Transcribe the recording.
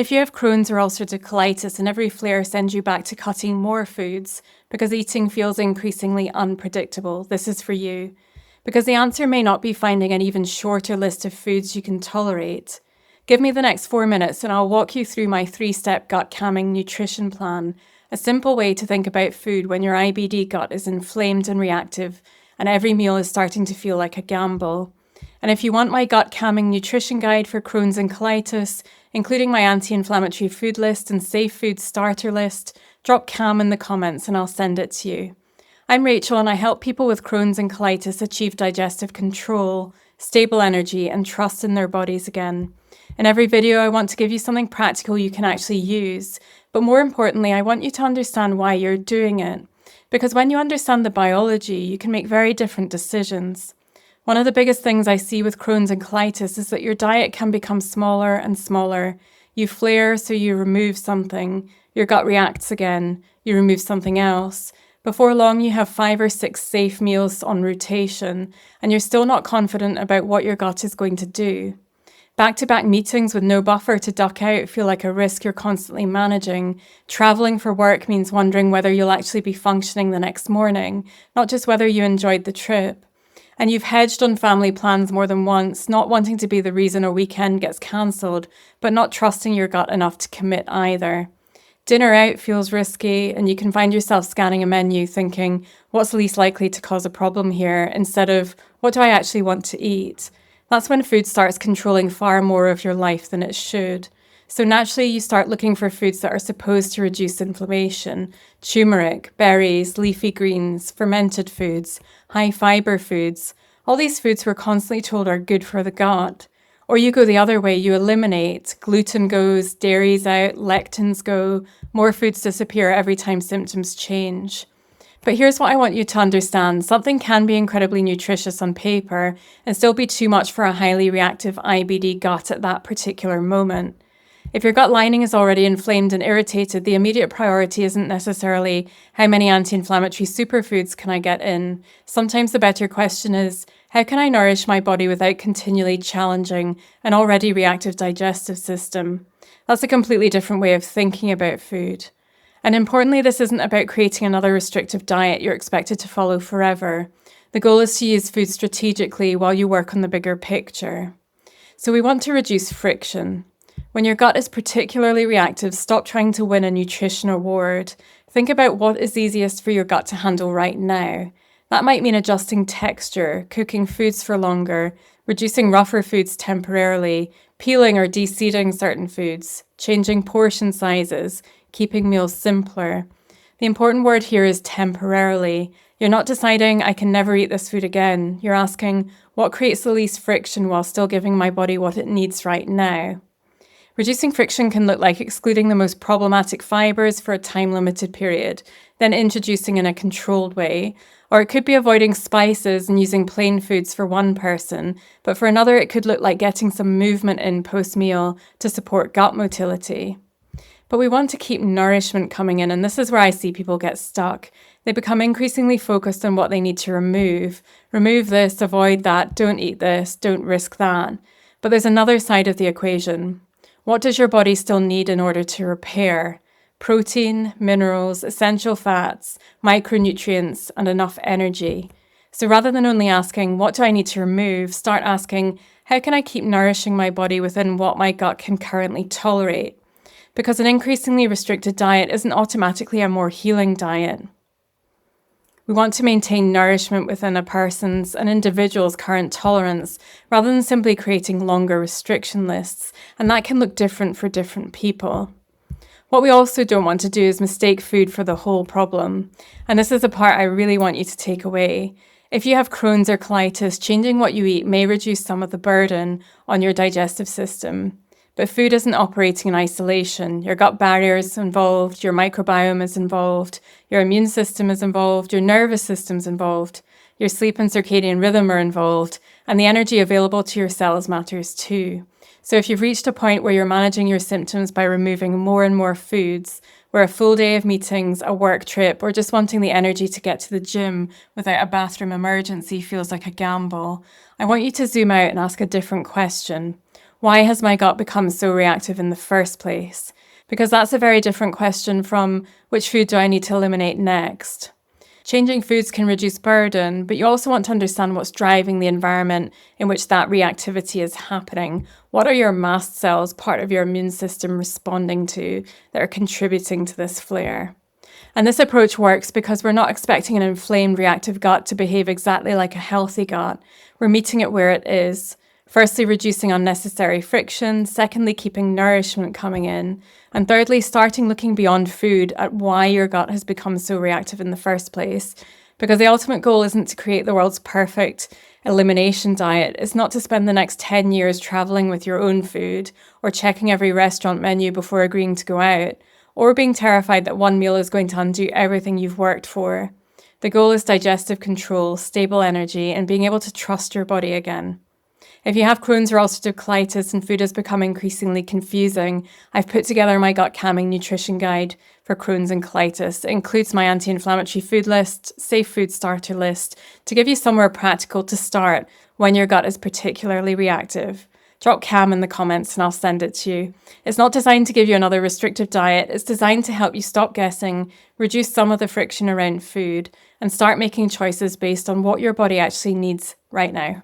If you have Crohn's or ulcerative colitis and every flare sends you back to cutting more foods because eating feels increasingly unpredictable, this is for you. Because the answer may not be finding an even shorter list of foods you can tolerate. Give me the next 4 minutes and I'll walk you through my 3-step gut calming nutrition plan, a simple way to think about food when your IBD gut is inflamed and reactive and every meal is starting to feel like a gamble. And if you want my gut calming nutrition guide for Crohn's and colitis, including my anti-inflammatory food list and safe food starter list, drop CAM in the comments and I'll send it to you. I'm Rachel and I help people with Crohn's and colitis achieve digestive control, stable energy and trust in their bodies again. In every video, I want to give you something practical you can actually use, but more importantly, I want you to understand why you're doing it. Because when you understand the biology, you can make very different decisions. One of the biggest things I see with Crohn's and colitis is that your diet can become smaller and smaller. You flare, so you remove something. Your gut reacts again. You remove something else. Before long, you have 5 or 6 safe meals on rotation, and you're still not confident about what your gut is going to do. Back-to-back meetings with no buffer to duck out feel like a risk you're constantly managing. Traveling for work means wondering whether you'll actually be functioning the next morning, not just whether you enjoyed the trip. And you've hedged on family plans more than once, not wanting to be the reason a weekend gets cancelled, but not trusting your gut enough to commit either. Dinner out feels risky, and you can find yourself scanning a menu thinking, what's least likely to cause a problem here, instead of, what do I actually want to eat? That's when food starts controlling far more of your life than it should. So naturally, you start looking for foods that are supposed to reduce inflammation. Turmeric, berries, leafy greens, fermented foods, high fiber foods. All these foods we're constantly told are good for the gut. Or you go the other way, you eliminate. Gluten goes, dairy's out, lectins go. More foods disappear every time symptoms change. But here's what I want you to understand. Something can be incredibly nutritious on paper and still be too much for a highly reactive IBD gut at that particular moment. If your gut lining is already inflamed and irritated, the immediate priority isn't necessarily how many anti-inflammatory superfoods can I get in. Sometimes the better question is, how can I nourish my body without continually challenging an already reactive digestive system? That's a completely different way of thinking about food. And importantly, this isn't about creating another restrictive diet you're expected to follow forever. The goal is to use food strategically while you work on the bigger picture. So we want to reduce friction. When your gut is particularly reactive, stop trying to win a nutrition award. Think about what is easiest for your gut to handle right now. That might mean adjusting texture, cooking foods for longer, reducing rougher foods temporarily, peeling or de-seeding certain foods, changing portion sizes, keeping meals simpler. The important word here is temporarily. You're not deciding, I can never eat this food again. You're asking, what creates the least friction while still giving my body what it needs right now? Reducing friction can look like excluding the most problematic fibers for a time-limited period, then introducing in a controlled way. Or it could be avoiding spices and using plain foods for one person, but for another it could look like getting some movement in post-meal to support gut motility. But we want to keep nourishment coming in, and this is where I see people get stuck. They become increasingly focused on what they need to remove. Remove this, avoid that, don't eat this, don't risk that. But there's another side of the equation. What does your body still need in order to repair? Protein, minerals, essential fats, micronutrients, and enough energy. So rather than only asking, what do I need to remove, start asking, how can I keep nourishing my body within what my gut can currently tolerate? Because an increasingly restricted diet isn't automatically a more healing diet. We want to maintain nourishment within an individual's current tolerance, rather than simply creating longer restriction lists, and that can look different for different people. What we also don't want to do is mistake food for the whole problem, and this is the part I really want you to take away. If you have Crohn's or colitis, changing what you eat may reduce some of the burden on your digestive system. But food isn't operating in isolation. Your gut barrier is involved, your microbiome is involved, your immune system is involved, your nervous system is involved, your sleep and circadian rhythm are involved, and the energy available to your cells matters too. So if you've reached a point where you're managing your symptoms by removing more and more foods, where a full day of meetings, a work trip, or just wanting the energy to get to the gym without a bathroom emergency feels like a gamble, I want you to zoom out and ask a different question. Why has my gut become so reactive in the first place? Because that's a very different question from which food do I need to eliminate next? Changing foods can reduce burden, but you also want to understand what's driving the environment in which that reactivity is happening. What are your mast cells, part of your immune system, responding to that are contributing to this flare? And this approach works because we're not expecting an inflamed reactive gut to behave exactly like a healthy gut. We're meeting it where it is. Firstly, reducing unnecessary friction. Secondly, keeping nourishment coming in. And thirdly, starting looking beyond food at why your gut has become so reactive in the first place. Because the ultimate goal isn't to create the world's perfect elimination diet. It's not to spend the next 10 years traveling with your own food or checking every restaurant menu before agreeing to go out, or being terrified that one meal is going to undo everything you've worked for. The goal is digestive control, stable energy, and being able to trust your body again. If you have Crohn's or ulcerative colitis and food has become increasingly confusing, I've put together my gut calming nutrition guide for Crohn's and colitis. It includes my anti-inflammatory food list, safe food starter list, to give you somewhere practical to start when your gut is particularly reactive. Drop CAM in the comments and I'll send it to you. It's not designed to give you another restrictive diet. It's designed to help you stop guessing, reduce some of the friction around food, and start making choices based on what your body actually needs right now.